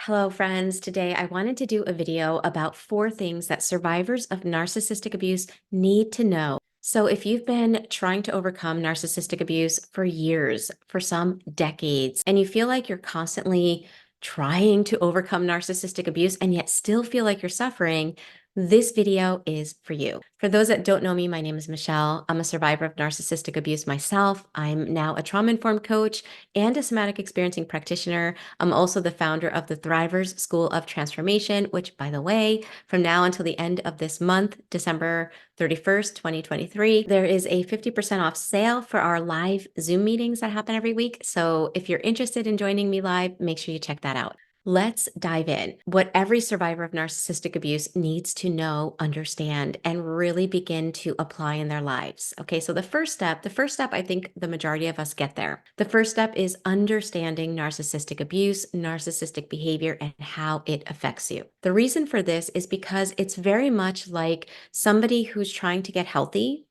Hello, friends. Today, I wanted to do a video about 4 things that survivors of narcissistic abuse need to know. So, if you've been trying to overcome narcissistic abuse for years, for some decades, and you feel like you're constantly trying to overcome narcissistic abuse and yet still feel like you're suffering, this video is for you. For those that don't know me, my name is Michele. I'm a survivor of narcissistic abuse myself. I'm now a trauma-informed coach and a somatic experiencing practitioner. I'm also the founder of the Thrivers School of Transformation, which, by the way, from now until the end of this month, December 31st, 2023, there is a 50% off sale for our live Zoom meetings that happen every week. So if you're interested in joining me live, make sure you check that out. Let's dive in. What every survivor of narcissistic abuse needs to know, understand, and really begin to apply in their lives. Okay, so the first step, I think the majority of us get there. The first step is understanding narcissistic abuse, narcissistic behavior, and how it affects you. The reason for this is because it's very much like somebody who's trying to get healthy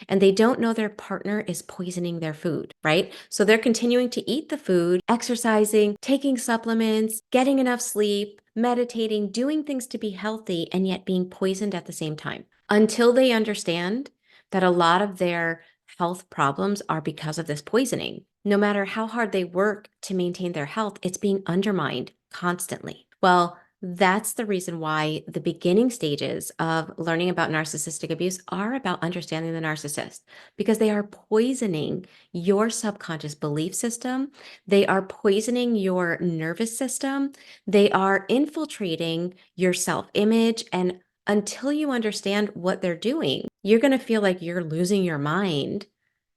and they don't know their partner is poisoning their food, right? So they're continuing to eat the food, exercising, taking supplements, getting enough sleep, meditating, doing things to be healthy, and yet being poisoned at the same time until they understand that a lot of their health problems are because of this poisoning. No matter how hard they work to maintain their health, it's being undermined constantly. Well, that's the reason why the beginning stages of learning about narcissistic abuse are about understanding the narcissist, because they are poisoning your subconscious belief system. They are poisoning your nervous system. They are infiltrating your self-image. And until you understand what they're doing, you're going to feel like you're losing your mind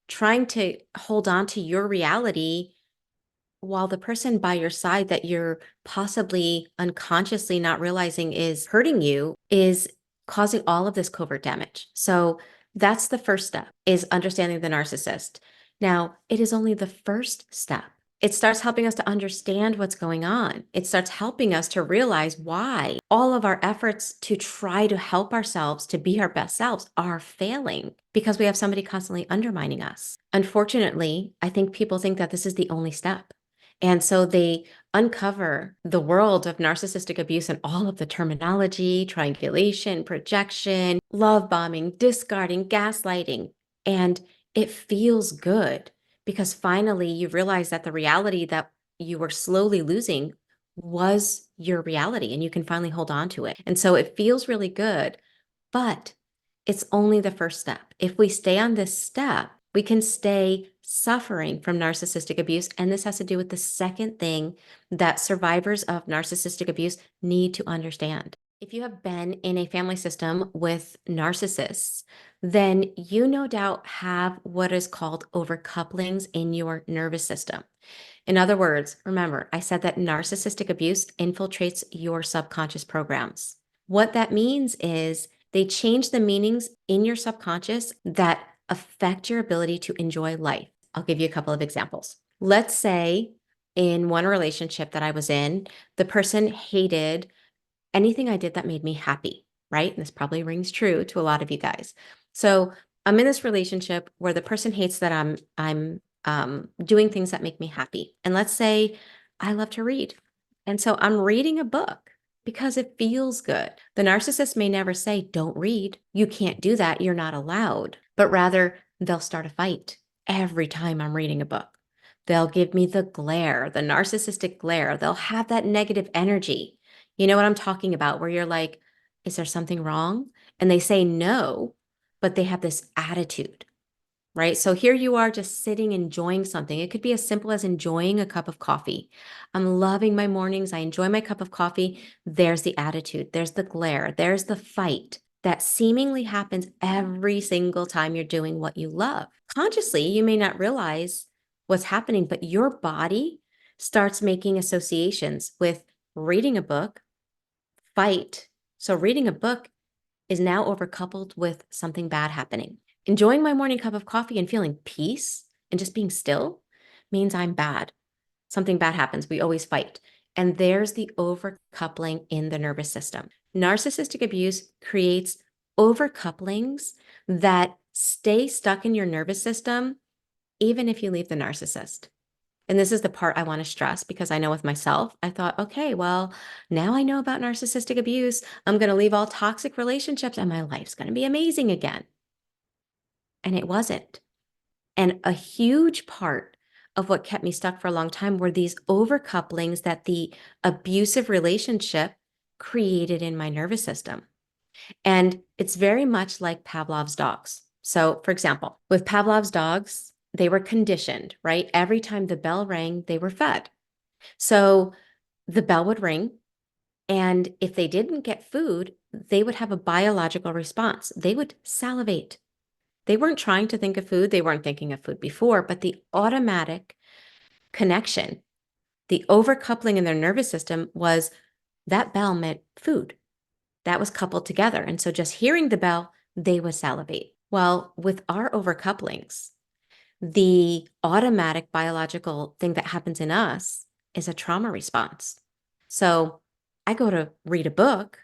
trying to hold on to your reality while the person by your side that you're possibly unconsciously not realizing is hurting you is causing all of this covert damage. So that's the first step, is understanding the narcissist. Now, it is only the first step. It starts helping us to understand what's going on. It starts helping us to realize why all of our efforts to try to help ourselves to be our best selves are failing because we have somebody constantly undermining us. Unfortunately, I think people think that this is the only step. And so they uncover the world of narcissistic abuse and all of the terminology, triangulation, projection, love bombing, discarding, gaslighting. And it feels good because finally you realize that the reality that you were slowly losing was your reality and you can finally hold on to it. And so it feels really good, but it's only the first step. If we stay on this step, we can stay suffering from narcissistic abuse. And this has to do with the second thing that survivors of narcissistic abuse need to understand. If you have been in a family system with narcissists, then you no doubt have what is called overcouplings in your nervous system. In other words, remember, I said that narcissistic abuse infiltrates your subconscious programs. What that means is they change the meanings in your subconscious that affect your ability to enjoy life. I'll give you a couple of examples. Let's say in one relationship that I was in, the person hated anything I did that made me happy, right? And this probably rings true to a lot of you guys. So I'm in this relationship where the person hates that I'm doing things that make me happy. And let's say I love to read. And so I'm reading a book because it feels good. The narcissist may never say, don't read. You can't do that. You're not allowed. But rather, they'll start a fight every time I'm reading a book. They'll give me the glare, the narcissistic glare. They'll have that negative energy. You know what I'm talking about, where you're like, is there something wrong? And they say no, but they have this attitude, right? So here you are just sitting, enjoying something. It could be as simple as enjoying a cup of coffee. I'm loving my mornings. I enjoy my cup of coffee. There's the attitude. There's the glare. There's the fight that seemingly happens every single time you're doing what you love. Consciously, you may not realize what's happening, but your body starts making associations with reading a book, fight. So reading a book is now overcoupled with something bad happening. Enjoying my morning cup of coffee and feeling peace and just being still means I'm bad. Something bad happens. We always fight. And there's the overcoupling in the nervous system. Narcissistic abuse creates overcouplings that stay stuck in your nervous system, even if you leave the narcissist. And this is the part I want to stress because I know with myself, I thought, okay, well, now I know about narcissistic abuse. I'm going to leave all toxic relationships and my life's going to be amazing again. And it wasn't. And a huge part of what kept me stuck for a long time were these overcouplings that the abusive relationship created in my nervous system. And it's very much like Pavlov's dogs. So, for example, with Pavlov's dogs, they were conditioned, right? Every time the bell rang, they were fed. So the bell would ring. And if they didn't get food, they would have a biological response. They would salivate. They weren't trying to think of food. They weren't thinking of food before, but the automatic connection, the overcoupling in their nervous system was that bell meant food. That was coupled together. And so just hearing the bell, they would salivate. Well, with our overcouplings, the automatic biological thing that happens in us is a trauma response. So I go to read a book,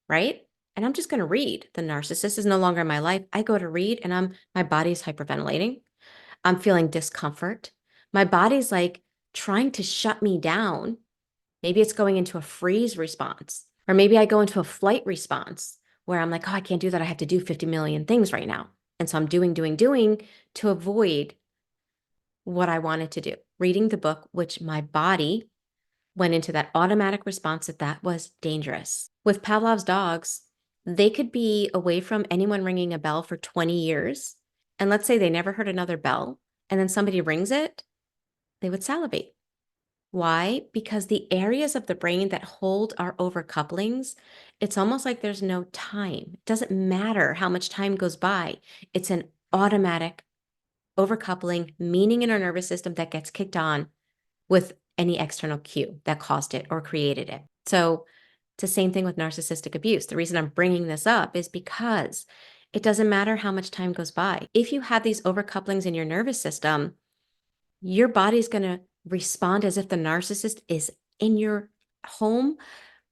right? And I'm just going to read. The narcissist is no longer in my life. I go to read and my body's hyperventilating. I'm feeling discomfort. My body's like trying to shut me down. Maybe it's going into a freeze response, or maybe I go into a flight response where I'm like, oh, I can't do that. I have to do 50 million things right now. And so I'm doing to avoid what I wanted to do. Reading the book, which my body went into that automatic response that was dangerous. With Pavlov's dogs, they could be away from anyone ringing a bell for 20 years. And let's say they never heard another bell, and then somebody rings it, they would salivate. Why? Because the areas of the brain that hold our overcouplings, it's almost like there's no time. It doesn't matter how much time goes by. It's an automatic overcoupling, meaning in our nervous system that gets kicked on with any external cue that caused it or created it. So it's the same thing with narcissistic abuse. The reason I'm bringing this up is because it doesn't matter how much time goes by. If you have these overcouplings in your nervous system, your body's going to respond as if the narcissist is in your home,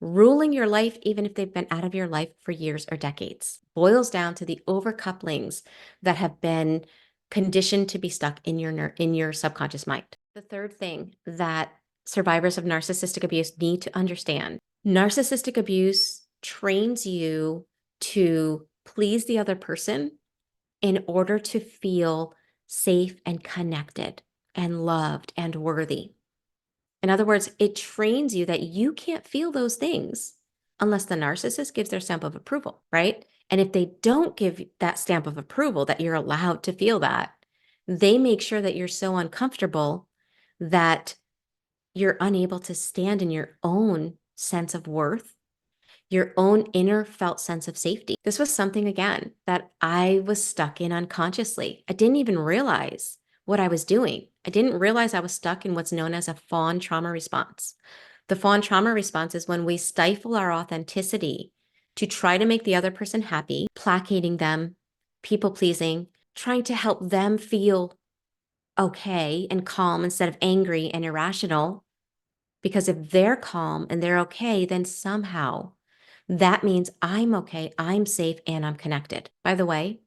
ruling your life, even if they've been out of your life for years or decades. Boils down to the overcouplings that have been conditioned to be stuck in your subconscious mind. The third thing that survivors of narcissistic abuse need to understand, narcissistic abuse trains you to please the other person in order to feel safe and connected and loved and worthy. In other words, it trains you that you can't feel those things unless the narcissist gives their stamp of approval, right? And if they don't give that stamp of approval that you're allowed to feel that, they make sure that you're so uncomfortable that you're unable to stand in your own sense of worth, your own inner felt sense of safety. This was something, again, that I was stuck in unconsciously. I didn't even realize what I was doing. I didn't realize I was stuck in what's known as a fawn trauma response. The fawn trauma response is when we stifle our authenticity to try to make the other person happy, placating them, people pleasing, trying to help them feel okay and calm instead of angry and irrational. Because if they're calm and they're okay, then somehow that means I'm okay, I'm safe, and I'm connected. By the way,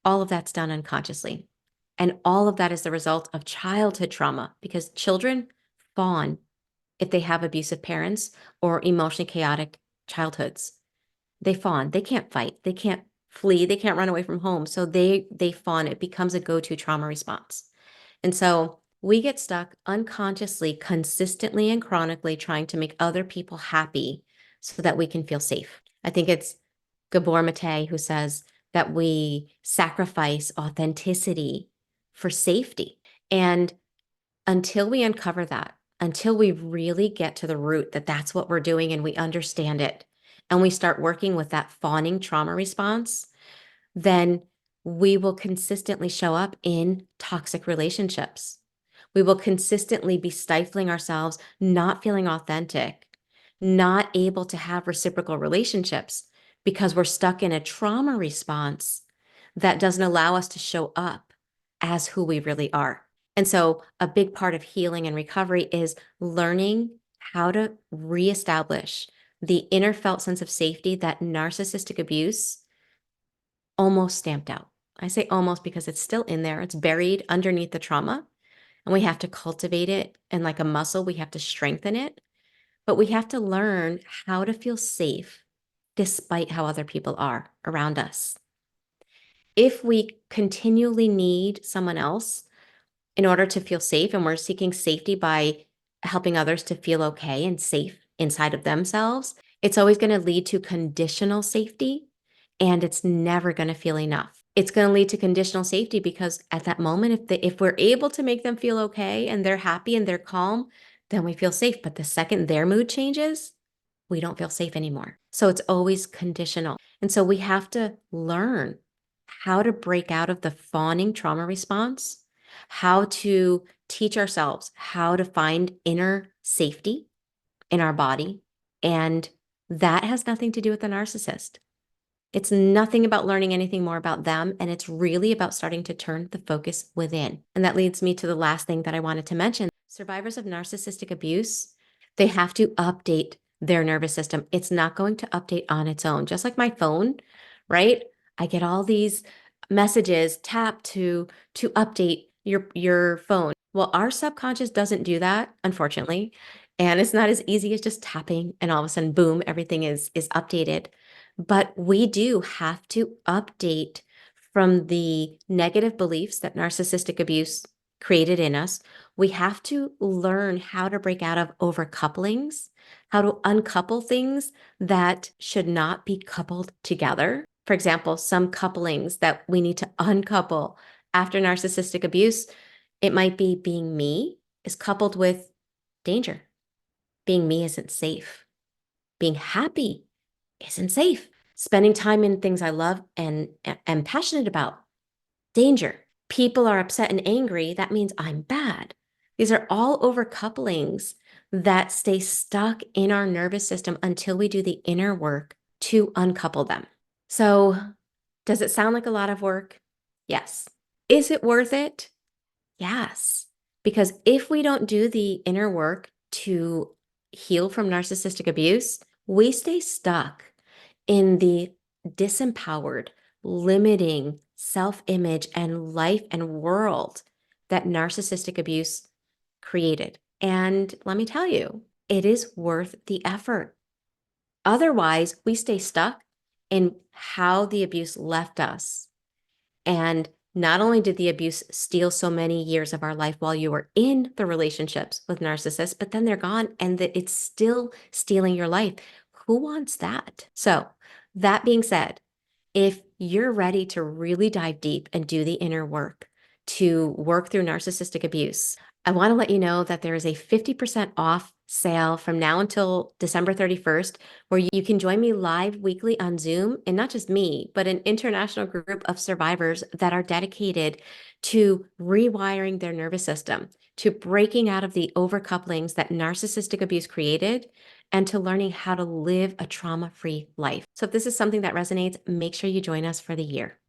all of that's done unconsciously. And all of that is the result of childhood trauma because children fawn if they have abusive parents or emotionally chaotic childhoods. They fawn. They can't fight. They can't flee. They can't run away from home. So they fawn. It becomes a go-to trauma response. And so we get stuck unconsciously, consistently and chronically trying to make other people happy so that we can feel safe. I think it's Gabor Mate who says that we sacrifice authenticity for safety. And until we uncover that, until we really get to the root that that's what we're doing and we understand it, and we start working with that fawning trauma response, then we will consistently show up in toxic relationships. We will consistently be stifling ourselves, not feeling authentic, not able to have reciprocal relationships because we're stuck in a trauma response that doesn't allow us to show up as who we really are. And so a big part of healing and recovery is learning how to reestablish the inner felt sense of safety that narcissistic abuse almost stamped out. I say almost because it's still in there. It's buried underneath the trauma. and we have to cultivate it. And like a muscle, we have to strengthen it. But we have to learn how to feel safe despite how other people are around us. If we continually need someone else in order to feel safe, and we're seeking safety by helping others to feel okay and safe inside of themselves, it's always going to lead to conditional safety, and it's never going to feel enough. It's going to lead to conditional safety because at that moment, if we're able to make them feel okay and they're happy and they're calm, then we feel safe. But the second their mood changes, we don't feel safe anymore. So it's always conditional. And so we have to learn how to break out of the fawning trauma response, how to teach ourselves how to find inner safety in our body. And that has nothing to do with the narcissist. It's nothing about learning anything more about them. And it's really about starting to turn the focus within. And that leads me to the last thing that I wanted to mention. Survivors of narcissistic abuse, they have to update their nervous system. It's not going to update on its own. Just like my phone, right? I get all these messages, tap to update your phone. Well, our subconscious doesn't do that, unfortunately. And it's not as easy as just tapping and all of a sudden, boom, everything is updated. But we do have to update from the negative beliefs that narcissistic abuse created in us. We have to learn how to break out of overcouplings, how to uncouple things that should not be coupled together. For example, some couplings that we need to uncouple after narcissistic abuse, it might be being me is coupled with danger. Being me isn't safe. Being happy isn't safe. Spending time in things I love and am passionate about, danger. People are upset and angry, that means I'm bad. These are all overcouplings that stay stuck in our nervous system until we do the inner work to uncouple them. So, does it sound like a lot of work? Yes. Is it worth it? Yes. Because if we don't do the inner work to heal from narcissistic abuse, we stay stuck in the disempowered, limiting self-image and life and world that narcissistic abuse created. And let me tell you, it is worth the effort. Otherwise, we stay stuck in how the abuse left us. And not only did the abuse steal so many years of our life while you were in the relationships with narcissists, but then they're gone and that it's still stealing your life. Who wants that? So that being said, if you're ready to really dive deep and do the inner work to work through narcissistic abuse, I want to let you know that there is a 50% off sale from now until December 31st, where you can join me live weekly on Zoom, and not just me, but an international group of survivors that are dedicated to rewiring their nervous system, to breaking out of the overcouplings that narcissistic abuse created, and to learning how to live a trauma-free life. So if this is something that resonates, make sure you join us for the year.